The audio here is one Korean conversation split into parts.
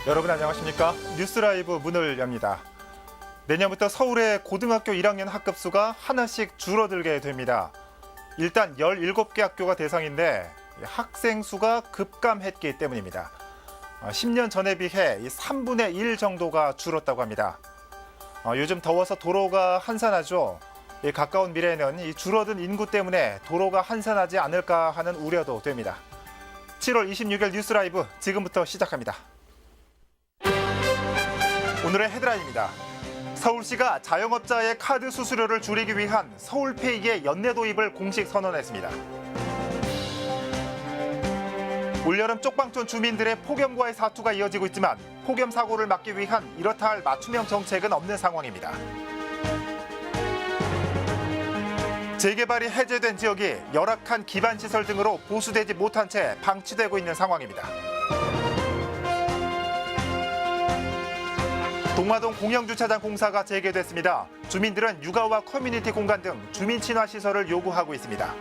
여러분 안녕하십니까? 뉴스라이브 문을 엽니다. 내년부터 서울의 고등학교 1학년 학급수가 하나씩 줄어들게 됩니다. 일단 17개 학교가 대상인데 학생 수가 급감했기 때문입니다. 10년 전에 비해 3분의 1 정도가 줄었다고 합니다. 요즘 더워서 도로가 한산하죠. 가까운 미래에는 이 줄어든 인구 때문에 도로가 한산하지 않을까 하는 우려도 됩니다. 7월 26일 뉴스라이브 지금부터 시작합니다. 오늘의 헤드라인입니다. 서울시가 자영업자의 카드 수수료를 줄이기 위한 서울페이의 연내 도입을 공식 선언했습니다. 올여름 쪽방촌 주민들의 폭염과의 사투가 이어지고 있지만 폭염 사고를 막기 위한 이렇다 할 맞춤형 정책은 없는 상황입니다. 재개발이 해제된 지역이 열악한 기반시설 등으로 보수되지 못한 채 방치되고 있는 상황입니다. 동화동 공영주차장 공사가 재개됐습니다. 주민들은 육아와 커뮤니티 공간 등 주민 친화 시설을 요구하고 있습니다.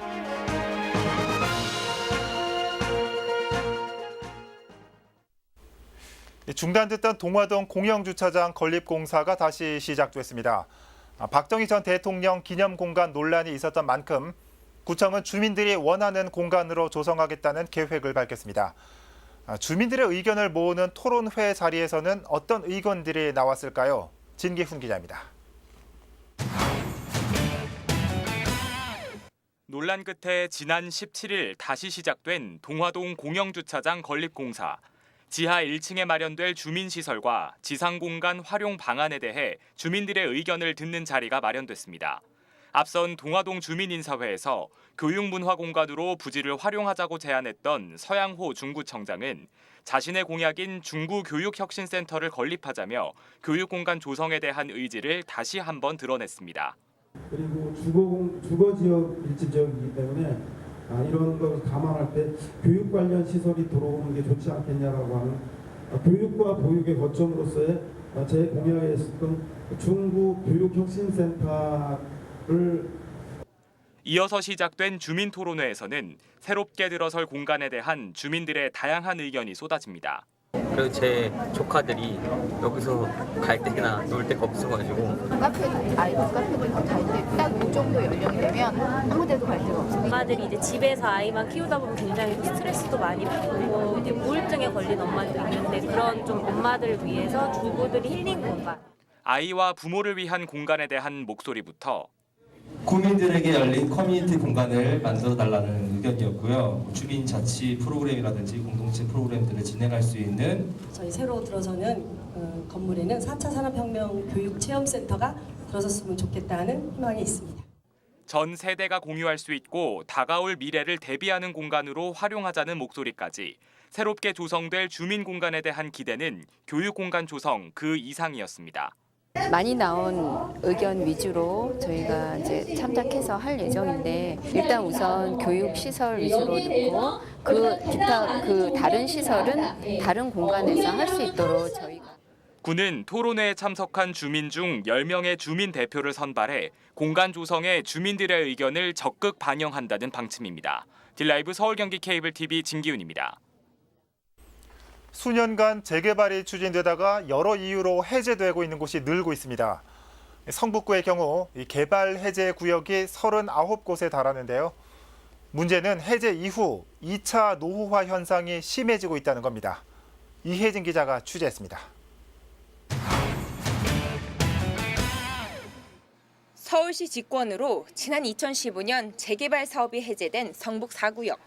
중단됐던 동화동 공영주차장 건립공사가 다시 시작됐습니다. 박정희 전 대통령 기념공간 논란이 있었던 만큼 구청은 주민들이 원하는 공간으로 조성하겠다는 계획을 밝혔습니다. 주민들의 의견을 모으는 토론회 자리에서는 어떤 의견들이 나왔을까요? 진기훈 기자입니다. 논란 끝에 지난 17일 다시 시작된 동화동 공영주차장 건립공사. 지하 1층에 마련될 주민시설과 지상공간 활용 방안에 대해 주민들의 의견을 듣는 자리가 마련됐습니다. 앞선 동화동 주민인사회에서 교육문화공간으로 부지를 활용하자고 제안했던 서양호 중구청장은 자신의 공약인 중구교육혁신센터를 건립하자며 교육공간 조성에 대한 의지를 다시 한번 드러냈습니다. 그리고 주거 지역 밀집 지역이기 때문에 이런 걸 감안할 때 교육 관련 시설이 들어오는 게 좋지 않겠냐라고 하는 교육과 보육의 거점으로서의 제 공약에 있었던 중구교육혁신센터를 이어서 시작된 주민토론회에서는 새롭게 들어설 공간에 대한 주민들의 다양한 의견이 쏟아집니다. 그리고 제 조카들이 여기서 갈 때나 놀 데가 없어가지고 아이들 카페들 갈때 딱 그 정도 연령이 되면 아무 데도 갈 데가 없어요. 엄마들이 이제 집에서 아이만 키우다 보면 굉장히 스트레스도 많이 받고 이제 우울증에 걸린 엄마도 있는데 그런 좀 엄마들을 위해서 주부들이 힐링 공간. 아이와 부모를 위한 공간에 대한 목소리부터 국민들에게 열린 커뮤니티 공간을 만들어달라는 의견이었고요. 주민 자치 프로그램이라든지 공동체 프로그램들을 진행할 수 있는 저희 새로 들어서는 건물에는 4차 산업혁명 교육체험센터가 들어섰으면 좋겠다는 희망이 있습니다. 전 세대가 공유할 수 있고 다가올 미래를 대비하는 공간으로 활용하자는 목소리까지 새롭게 조성될 주민 공간에 대한 기대는 교육 공간 조성 그 이상이었습니다. 많이 나온 의견 위주로 저희가 이제 참작해서 할 예정인데 일단 우선 교육 시설 위주로 듣고 기타 다른 시설은 다른 공간에서 할 수 있도록 저희가. 군은 토론회에 참석한 주민 중 10명의 주민 대표를 선발해 공간 조성에 주민들의 의견을 적극 반영한다는 방침입니다. 딜라이브 서울 경기 케이블 TV 진기훈입니다. 수년간 재개발이 추진되다가 여러 이유로 해제되고 있는 곳이 늘고 있습니다. 성북구의 경우 개발 해제 구역이 39곳에 달하는데요. 문제는 해제 이후 2차 노후화 현상이 심해지고 있다는 겁니다. 이혜진 기자가 취재했습니다. 서울시 직권으로 지난 2015년 재개발 사업이 해제된 성북 4구역.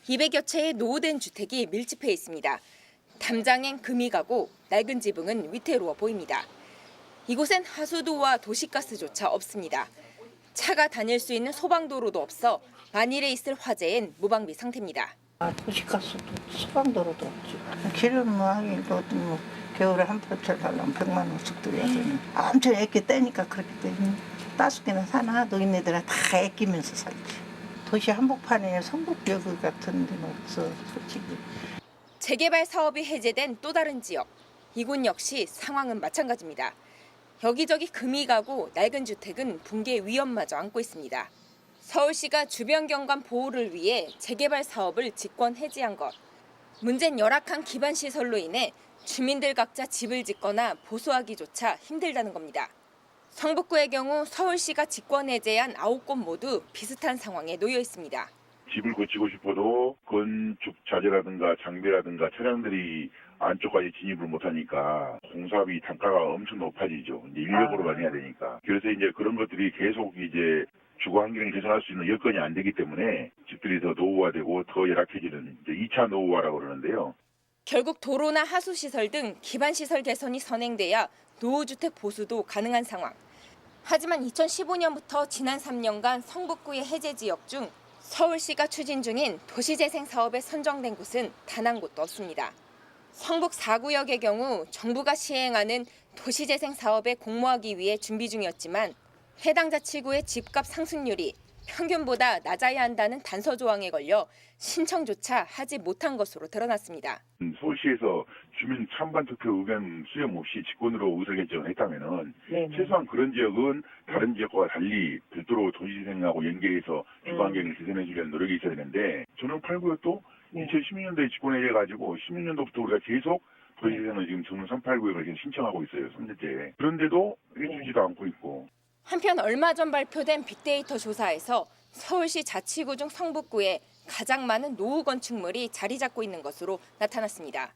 200여 채의 노후된 주택이 밀집해 있습니다. 담장엔 금이 가고 낡은 지붕은 위태로워 보입니다. 이곳엔 하수도와 도시가스조차 없습니다. 차가 다닐 수 있는 소방도로도 없어 만일에 있을 화재엔 무방비 상태입니다. 도시가스도 소방도로도 없지. 기름 하긴 뭐 겨울에 한 포철 달라면 100만 원씩 들여야 되는. 엄청 애껴 떼니까 그렇기 때문에 따숩게는 사나 노인네들은 다 애끼면서 살지. 도시 한복판에 성북역 같은 데는 없어 솔직히. 재개발 사업이 해제된 또 다른 지역. 이곳 역시 상황은 마찬가지입니다. 여기저기 금이 가고 낡은 주택은 붕괴 위험마저 안고 있습니다. 서울시가 주변 경관 보호를 위해 재개발 사업을 직권 해지한 것. 문제는 열악한 기반 시설로 인해 주민들 각자 집을 짓거나 보수하기조차 힘들다는 겁니다. 성북구의 경우 서울시가 직권 해제한 9곳 모두 비슷한 상황에 놓여 있습니다. 집을 고치고 싶어도 건축 자재라든가 장비라든가 차량들이 안쪽까지 진입을 못하니까 공사비 단가가 엄청 높아지죠. 이제 인력으로만 해야 되니까. 그래서 이제 그런 것들이 계속 이제 주거 환경을 개선할 수 있는 여건이 안 되기 때문에 집들이 더 노후화되고 더 열악해지는 이제 2차 노후화라고 그러는데요. 결국 도로나 하수시설 등 기반시설 개선이 선행돼야 노후주택 보수도 가능한 상황. 하지만 2015년부터 지난 3년간 성북구의 해제 지역 중 서울시가 추진 중인 도시재생 사업에 선정된 곳은 단 한 곳도 없습니다. 성북 4구역의 경우 정부가 시행하는 도시재생 사업에 공모하기 위해 준비 중이었지만 해당 자치구의 집값 상승률이 평균보다 낮아야 한다는 단서 조항에 걸려 신청조차 하지 못한 것으로 드러났습니다. 서울시에서 주민 찬반 투표 의견 수렴 없이 직권으로 의사결정을 했다면은 최소한 그런 지역은 다른 지역과 달리 별도로 도시재생하고 연계해서 주거 환경을 개선해 주려는 노력이 있어야 되는데 전원 8구역도 2016년도에 직권해가지고 16년도부터 우리가 계속 도시재생을 지금 전원 389구역을 지금 신청하고 있어요. 3년째. 그런데도 해주지도 않고 있고. 한편 얼마 전 발표된 빅데이터 조사에서 서울시 자치구 중 성북구에 가장 많은 노후 건축물이 자리 잡고 있는 것으로 나타났습니다.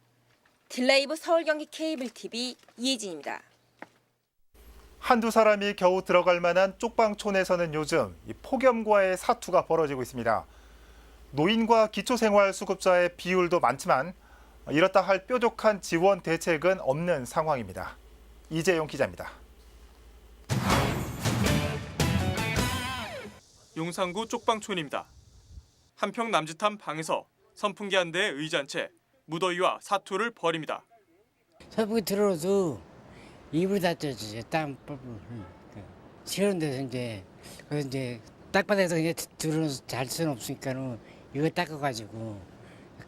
딜레이브 서울 경기 케이블 TV 이혜진입니다. 한두 사람이 겨우 들어갈 만한 쪽방촌에서는 요즘 이 폭염과의 사투가 벌어지고 있습니다. 노인과 기초생활수급자의 비율도 많지만 이렇다 할 뾰족한 지원 대책은 없는 상황입니다. 이재용 기자입니다. 용산구 쪽방촌입니다. 한평 남짓한 방에서 선풍기 한 대에 의지한 채 무더위와 사투를 벌입니다. 선풍기 들어도 이불 다 쪄지죠. 땀 뻘뻘. 싫은 데서 이제 땅바닥에서 그냥 들어서 잘 수는 없으니까는 이거 닦아가지고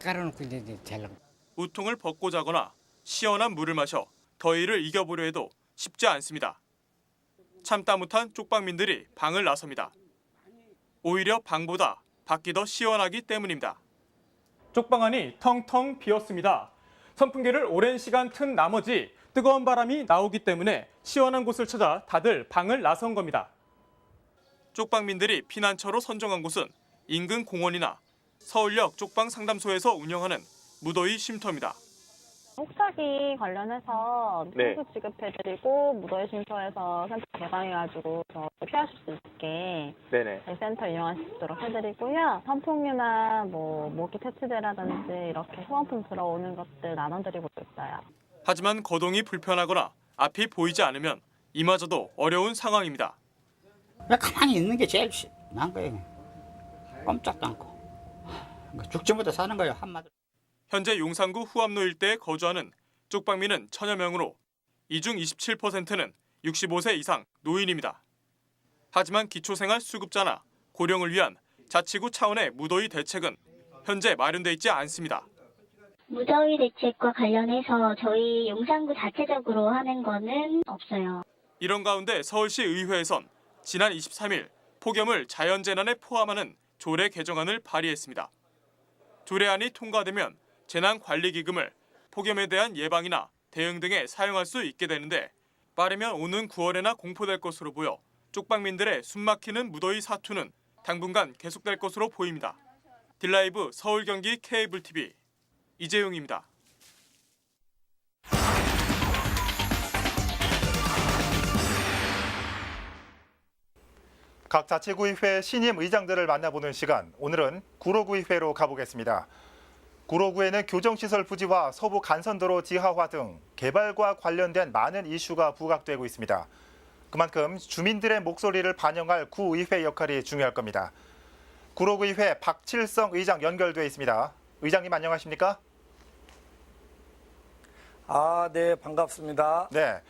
깔아놓고 이제 잘라. 우통을 벗고 자거나 시원한 물을 마셔 더위를 이겨보려 해도 쉽지 않습니다. 참다 못한 쪽방민들이 방을 나섭니다. 오히려 방보다 밖이 더 시원하기 때문입니다. 쪽방 안이 텅텅 비었습니다. 선풍기를 오랜 시간 튼 나머지 뜨거운 바람이 나오기 때문에 시원한 곳을 찾아 다들 방을 나선 겁니다. 쪽방민들이 피난처로 선정한 곳은 인근 공원이나 서울역 쪽방 상담소에서 운영하는 무더위 쉼터입니다. 혹사기 관련해서 청소 지급해드리고 무더위 쉼터에서 센터 개방해가지고 피하실 수 있게 저희 센터 이용하실 수 있도록 해드리고요. 선풍기나 모기 퇴치제라든지 이렇게 소방품 들어오는 것들 나눠드리고 있어요. 하지만 거동이 불편하거나 앞이 보이지 않으면 이마저도 어려운 상황입니다. 가만히 있는 게 제일 나은 거예요. 꼼짝도 않고. 죽지 못해 사는 거예요, 한마디로. 현재 용산구 후암로 일대에 거주하는 쪽방민은 1000여 명으로 이 중 27%는 65세 이상 노인입니다. 하지만 기초생활 수급자나 고령을 위한 자치구 차원의 무더위 대책은 현재 마련돼 있지 않습니다. 무더위 대책과 관련해서 저희 용산구 자체적으로 하는 거는 없어요. 이런 가운데 서울시 의회에선 지난 23일 폭염을 자연재난에 포함하는 조례 개정안을 발의했습니다. 조례안이 통과되면 재난관리기금을 폭염에 대한 예방이나 대응 등에 사용할 수 있게 되는데 빠르면 오는 9월에나 공포될 것으로 보여 쪽방민들의 숨막히는 무더위 사투는 당분간 계속될 것으로 보입니다. 딜라이브 서울 경기 케이블 TV 이재용입니다. 각 자치구의회 신임 의장들을 만나보는 시간, 오늘은 구로구의회로 가보겠습니다. 구로구에는 교정시설 부지와 서부 간선도로 지하화 등 개발과 관련된 많은 이슈가 부각되고 있습니다. 그만큼 주민들의 목소리를 반영할 구의회 역할이 중요할 겁니다. 구로구의회 박칠성 의장 연결돼 있습니다. 의장님 안녕하십니까? 네, 반갑습니다. 네,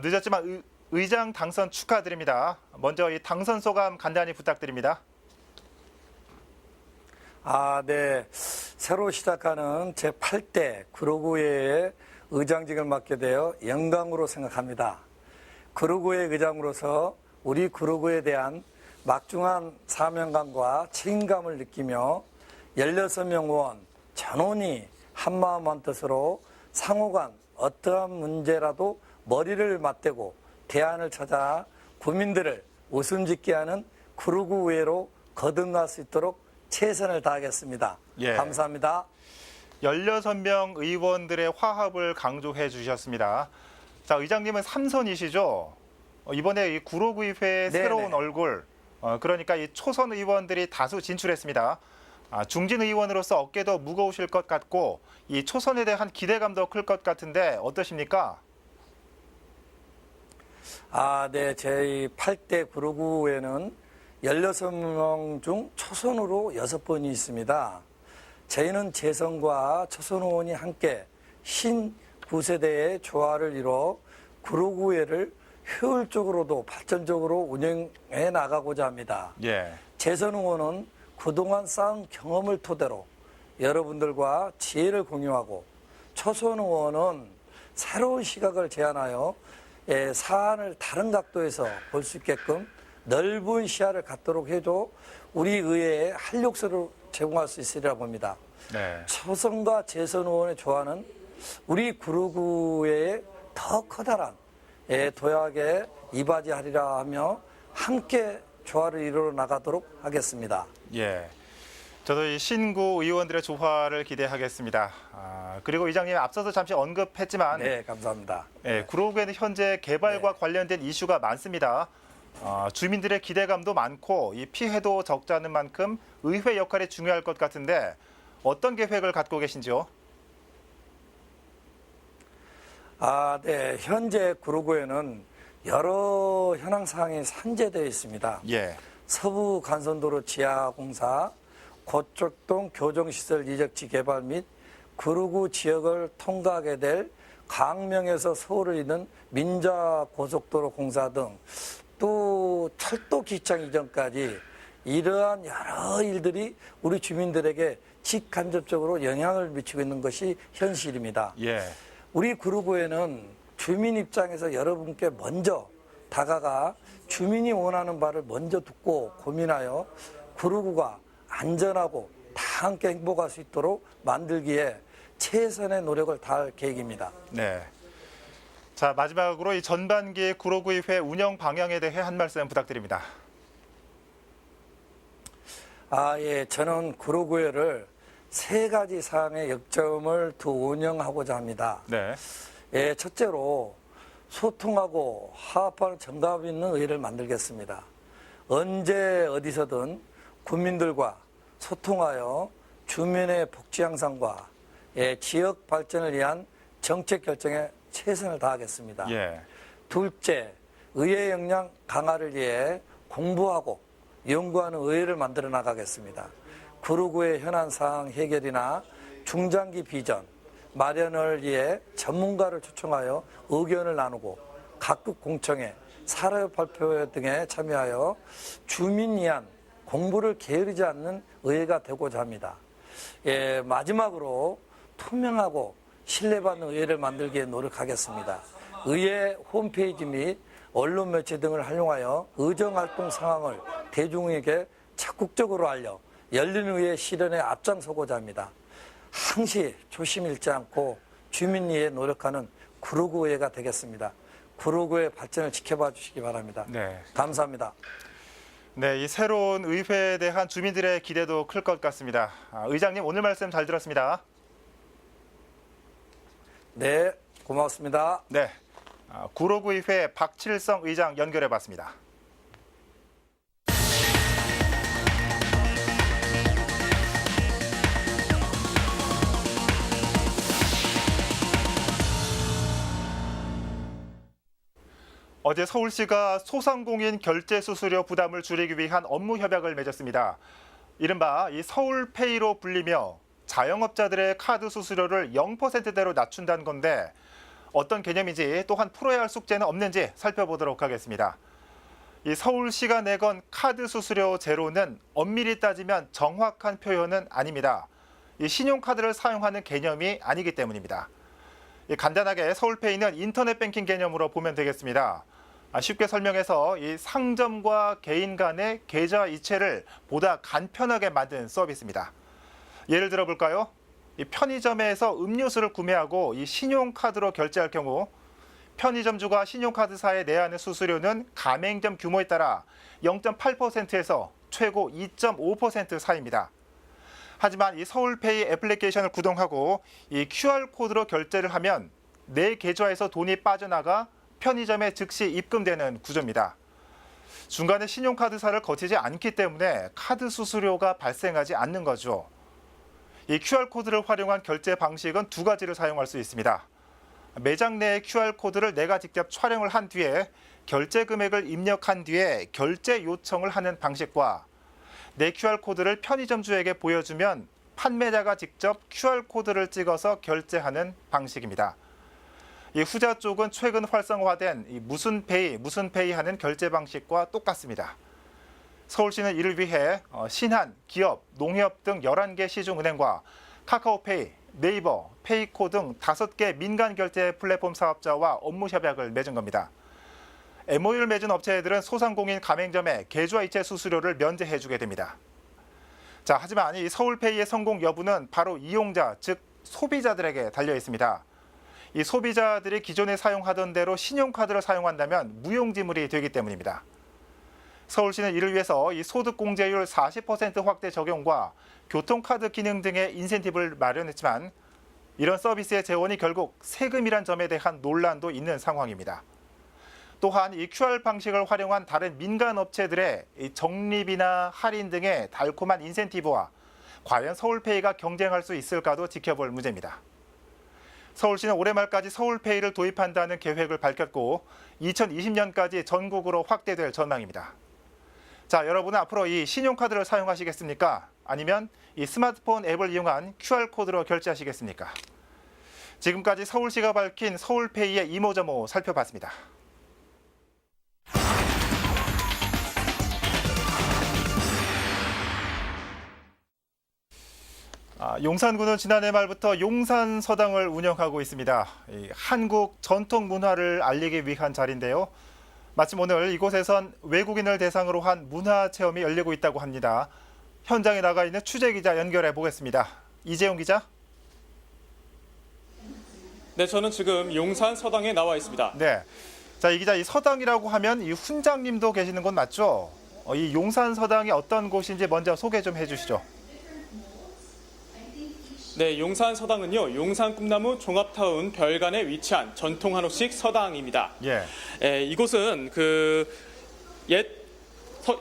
늦었지만 의장 당선 축하드립니다. 먼저 이 당선 소감 간단히 부탁드립니다. 네. 새로 시작하는 제8대 구로구의 의장직을 맡게 되어 영광으로 생각합니다. 구로구의 의장으로서 우리 구로구에 대한 막중한 사명감과 책임감을 느끼며 16명 의원 전원이 한마음 한뜻으로 상호간 어떠한 문제라도 머리를 맞대고 대안을 찾아 국민들을 웃음짓게 하는 구로구의회로 거듭날 수 있도록 최선을 다하겠습니다. 예. 감사합니다. 16명 의원들의 화합을 강조해 주셨습니다. 자, 의장님은 3선이시죠? 이번에 이 구로구의회의 새로운 얼굴, 그러니까 이 초선 의원들이 다수 진출했습니다. 중진 의원으로서 어깨도 무거우실 것 같고 이 초선에 대한 기대감도 클 것 같은데 어떠십니까? 네. 제8대 구로구에는 16명 중 초선으로 6분이 있습니다. 저희는 재선과 초선 의원이 함께 신 9세대의 조화를 이뤄 구로구회를 효율적으로도 발전적으로 운영해 나가고자 합니다. 예. 재선 의원은 그동안 쌓은 경험을 토대로 여러분들과 지혜를 공유하고 초선 의원은 새로운 시각을 제안하여 사안을 다른 각도에서 볼 수 있게끔 넓은 시야를 갖도록 해줘 우리 의회에 활력소를 제공할 수 있으리라 봅니다. 네. 초선과 재선 의원의 조화는 우리 구로구회에 더 커다란 도약에 이바지하리라 하며 함께 조화를 이루어 나가도록 하겠습니다. 예. 저도 이 신구 의원들의 조화를 기대하겠습니다. 그리고 의장님 앞서서 잠시 언급했지만 네, 감사합니다. 예, 구로구에는 현재 개발과 관련된 이슈가 많습니다. 주민들의 기대감도 많고 이 피해도 적지 않은 만큼 의회 역할이 중요할 것 같은데 어떤 계획을 갖고 계신지요? 네. 현재 구로구에는 여러 현황 사항이 산재되어 있습니다. 예. 서부 간선도로 지하공사, 고척동 교정시설 이적지 개발 및 구로구 지역을 통과하게 될 광명에서 서울을 잇는 민자고속도로 공사 등 또 철도 기창 이전까지 이러한 여러 일들이 우리 주민들에게 직간접적으로 영향을 미치고 있는 것이 현실입니다. 예. 우리 구로구에는 주민 입장에서 여러분께 먼저 다가가 주민이 원하는 바를 먼저 듣고 고민하여 구로구가 안전하고 다 함께 행복할 수 있도록 만들기에 최선의 노력을 다할 계획입니다. 네. 자, 마지막으로 이 전반기 구로구의회 운영 방향에 대해 한 말씀 부탁드립니다. 예. 저는 구로구회를 3가지 사항에 역점을 두어 운영하고자 합니다. 네. 예, 첫째로 소통하고 화합하는 정감 있는 의회를 만들겠습니다. 언제 어디서든 국민들과 소통하여 주민의 복지 향상과 지역 발전을 위한 정책 결정에 최선을 다하겠습니다. 예. 둘째, 의회 역량 강화를 위해 공부하고 연구하는 의회를 만들어 나가겠습니다. 구로구의 현안 사항 해결이나 중장기 비전 마련을 위해 전문가를 초청하여 의견을 나누고 각급 공청회, 사업 발표 등에 참여하여 주민 위한 공부를 게으르지 않는 의회가 되고자 합니다. 마지막으로 투명하고 신뢰받는 의회를 만들기에 노력하겠습니다. 의회 홈페이지 및 언론 매체 등을 활용하여 의정활동 상황을 대중에게 적극적으로 알려 열린 의회 실현에 앞장서고자 합니다. 항시 조심 잃지 않고 주민 위해 노력하는 구로구의회가 되겠습니다. 구로구의 발전을 지켜봐 주시기 바랍니다. 네. 감사합니다. 네, 이 새로운 의회에 대한 주민들의 기대도 클 것 같습니다. 의장님 오늘 말씀 잘 들었습니다. 네, 고맙습니다. 네, 구로구의회 박칠성 의장 연결해봤습니다. 어제 서울시가 소상공인 결제 수수료 부담을 줄이기 위한 업무 협약을 맺었습니다. 이른바 이 서울페이로 불리며 자영업자들의 카드 수수료를 0%대로 낮춘다는 건데 어떤 개념인지 또한 풀어야 할 숙제는 없는지 살펴보도록 하겠습니다. 이 서울시가 내건 카드 수수료 제로는 엄밀히 따지면 정확한 표현은 아닙니다. 이 신용카드를 사용하는 개념이 아니기 때문입니다. 간단하게 서울페이는 인터넷 뱅킹 개념으로 보면 되겠습니다. 쉽게 설명해서 이 상점과 개인 간의 계좌 이체를 보다 간편하게 만든 서비스입니다. 예를 들어 볼까요? 이 편의점에서 음료수를 구매하고 이 신용카드로 결제할 경우 편의점주가 신용카드사에 내야 하는 수수료는 가맹점 규모에 따라 0.8%에서 최고 2.5% 사이입니다. 하지만 이 서울페이 애플리케이션을 구동하고 이 QR코드로 결제를 하면 내 계좌에서 돈이 빠져나가 편의점에 즉시 입금되는 구조입니다. 중간에 신용카드사를 거치지 않기 때문에 카드 수수료가 발생하지 않는 거죠. 이 QR코드를 활용한 결제 방식은 두 가지를 사용할 수 있습니다. 매장 내의 QR코드를 내가 직접 촬영을 한 뒤에 결제 금액을 입력한 뒤에 결제 요청을 하는 방식과 내 QR코드를 편의점주에게 보여주면 판매자가 직접 QR코드를 찍어서 결제하는 방식입니다. 이 후자 쪽은 최근 활성화된 이 무슨 페이 하는 결제 방식과 똑같습니다. 서울시는 이를 위해 신한, 기업, 농협 등 11개 시중은행과 카카오페이, 네이버, 페이코 등 5개 민간 결제 플랫폼 사업자와 업무 협약을 맺은 겁니다. MOU를 맺은 업체들은 소상공인 가맹점에 계좌 이체 수수료를 면제해주게 됩니다. 자, 하지만 이 서울페이의 성공 여부는 바로 이용자, 즉 소비자들에게 달려 있습니다. 이 소비자들이 기존에 사용하던 대로 신용카드를 사용한다면 무용지물이 되기 때문입니다. 서울시는 이를 위해서 이 소득공제율 40% 확대 적용과 교통카드 기능 등의 인센티브를 마련했지만 이런 서비스의 재원이 결국 세금이란 점에 대한 논란도 있는 상황입니다. 또한 이 QR 방식을 활용한 다른 민간 업체들의 적립이나 할인 등의 달콤한 인센티브와 과연 서울페이가 경쟁할 수 있을까도 지켜볼 문제입니다. 서울시는 올해 말까지 서울페이를 도입한다는 계획을 밝혔고 2020년까지 전국으로 확대될 전망입니다. 자, 여러분은 앞으로 이 신용카드를 사용하시겠습니까? 아니면 이 스마트폰 앱을 이용한 QR코드로 결제하시겠습니까? 지금까지 서울시가 밝힌 서울페이의 이모저모 살펴봤습니다. 용산구는 지난해 말부터 용산서당을 운영하고 있습니다. 한국 전통 문화를 알리기 위한 자리인데요. 마침 오늘 이곳에선 외국인을 대상으로 한 문화체험이 열리고 있다고 합니다. 현장에 나가 있는 취재기자 연결해 보겠습니다. 이재용 기자. 네, 저는 지금 용산서당에 나와 있습니다. 네. 자, 이 기자, 이 서당이라고 하면 이 훈장님도 계시는 곳 맞죠? 이 용산서당이 어떤 곳인지 먼저 소개 좀 해주시죠. 네, 용산서당은요, 용산 꿈나무 종합타운 별관에 위치한 전통 한옥식 서당입니다. 예. 이곳은 옛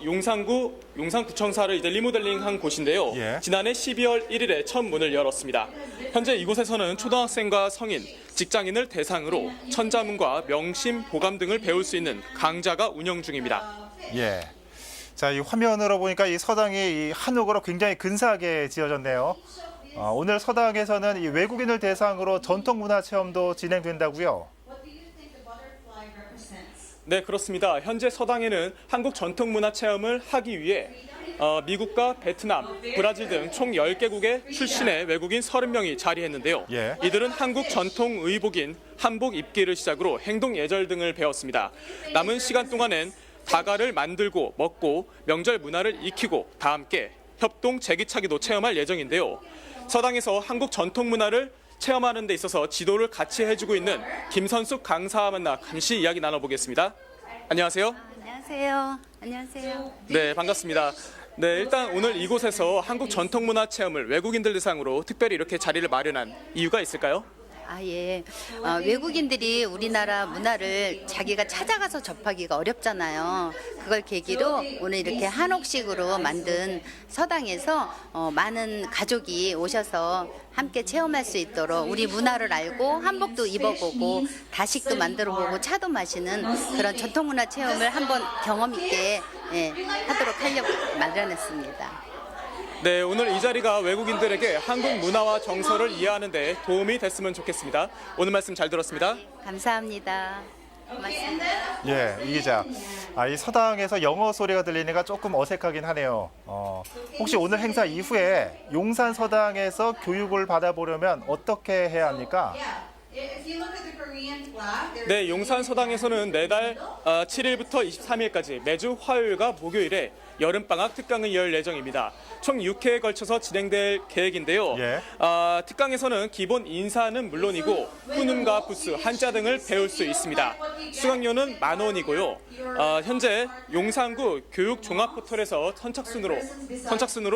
용산구청사를 이제 리모델링한 곳인데요. 예. 지난해 12월 1일에 첫 문을 열었습니다. 현재 이곳에서는 초등학생과 성인, 직장인을 대상으로 천자문과 명심, 보감 등을 배울 수 있는 강좌가 운영 중입니다. 예. 자, 이 화면으로 보니까 이 서당이 이 한옥으로 굉장히 근사하게 지어졌네요. 오늘 서당에서는 이 외국인을 대상으로 전통문화 체험도 진행된다고요? 네, 그렇습니다. 현재 서당에는 한국 전통문화 체험을 하기 위해 미국과 베트남, 브라질 등 총 10개국의 출신의 외국인 30명이 자리했는데요. 예. 이들은 한국 전통 의복인 한복 입기를 시작으로 행동 예절 등을 배웠습니다. 남은 시간 동안엔 다가를 만들고 먹고 명절 문화를 익히고 다 함께 협동 제기차기도 체험할 예정인데요. 서당에서 한국 전통 문화를 체험하는 데 있어서 지도를 같이 해주고 있는 김선숙 강사와 만나 잠시 이야기 나눠보겠습니다. 안녕하세요. 안녕하세요. 안녕하세요. 네, 반갑습니다. 네, 일단 오늘 이곳에서 한국 전통 문화 체험을 외국인들 대상으로 특별히 이렇게 자리를 마련한 이유가 있을까요? 예. 외국인들이 우리나라 문화를 자기가 찾아가서 접하기가 어렵잖아요. 그걸 계기로 오늘 이렇게 한옥식으로 만든 서당에서 많은 가족이 오셔서 함께 체험할 수 있도록 우리 문화를 알고 한복도 입어보고 다식도 만들어보고 차도 마시는 그런 전통문화 체험을 한번 경험 있게 하도록 하려고 마련했습니다. 네, 오늘 이 자리가 외국인들에게 한국 문화와 정서를 이해하는 데 도움이 됐으면 좋겠습니다. 오늘 말씀 잘 들었습니다. 감사합니다. 고맙습니다. 예, 이 기자. 이 서당에서 영어 소리가 들리니까 조금 어색하긴 하네요. 혹시 오늘 행사 이후에 용산 서당에서 교육을 받아보려면 어떻게 해야 합니까? 네, 용산 서당에서는 매달 7일부터 23일까지 매주 화요일과 목요일에 여름방학 특강을 열 예정입니다. 총 6회에 걸쳐서 진행될 계획인데요. 특강에서는 기본 인사는 물론이고 훈음과 부스, 한자 등을 배울 수 있습니다. 수강료는 10,000원이고요. 현재 용산구 교육종합포털에서 선착순으로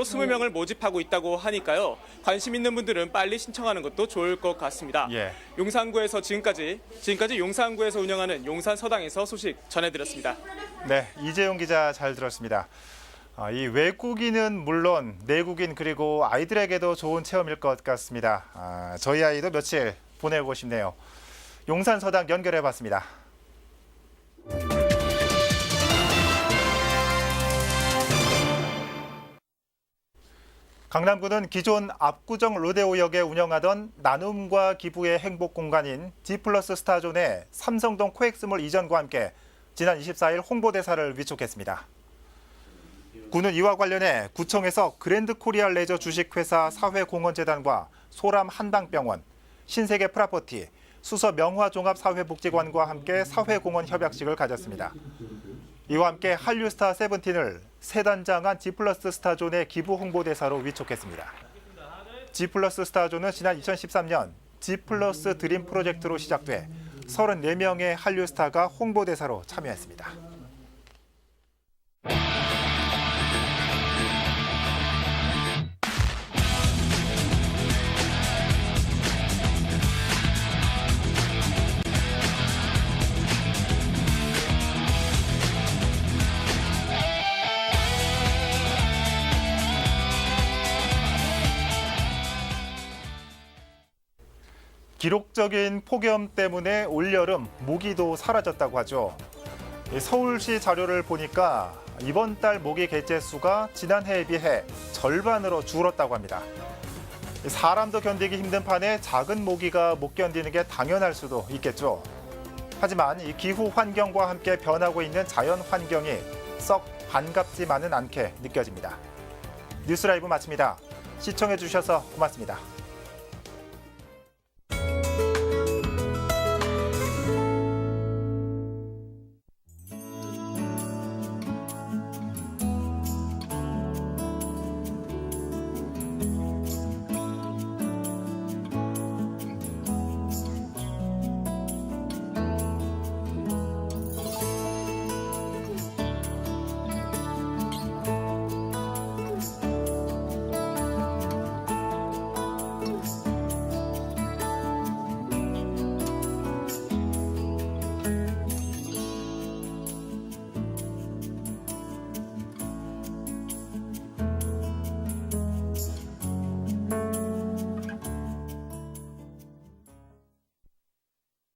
20명을 모집하고 있다고 하니까요. 관심 있는 분들은 빨리 신청하는 것도 좋을 것 같습니다. 용산구에서 지금까지 용산구에서 운영하는 용산 서당에서 소식 전해드렸습니다. 네, 이재용 기자 잘 들었습니다. 이 외국인은 물론 내국인 그리고 아이들에게도 좋은 체험일 것 같습니다. 저희 아이도 며칠 보내고 싶네요. 용산 서당 연결해봤습니다. 강남구는 기존 압구정 로데오역에 운영하던 나눔과 기부의 행복 공간인 G+ 스타존에 삼성동 코엑스몰 이전과 함께 지난 24일 홍보대사를 위촉했습니다. 구는 이와 관련해 구청에서 그랜드 코리아 레저 주식회사 사회공헌재단과 소람 한방병원, 신세계 프라퍼티, 수서 명화종합사회복지관과 함께 사회공헌 협약식을 가졌습니다. 이와 함께 한류스타 세븐틴을 새 단장한 G+ 스타존의 기부 홍보대사로 위촉했습니다. G+ 스타존은 지난 2013년 G+ 드림 프로젝트로 시작돼 34명의 한류스타가 홍보대사로 참여했습니다. 기록적인 폭염 때문에 올여름 모기도 사라졌다고 하죠. 서울시 자료를 보니까 이번 달 모기 개체 수가 지난해에 비해 절반으로 줄었다고 합니다. 사람도 견디기 힘든 판에 작은 모기가 못 견디는 게 당연할 수도 있겠죠. 하지만 이 기후 환경과 함께 변하고 있는 자연 환경이 썩 반갑지만은 않게 느껴집니다. 뉴스라이브 마칩니다. 시청해 주셔서 고맙습니다.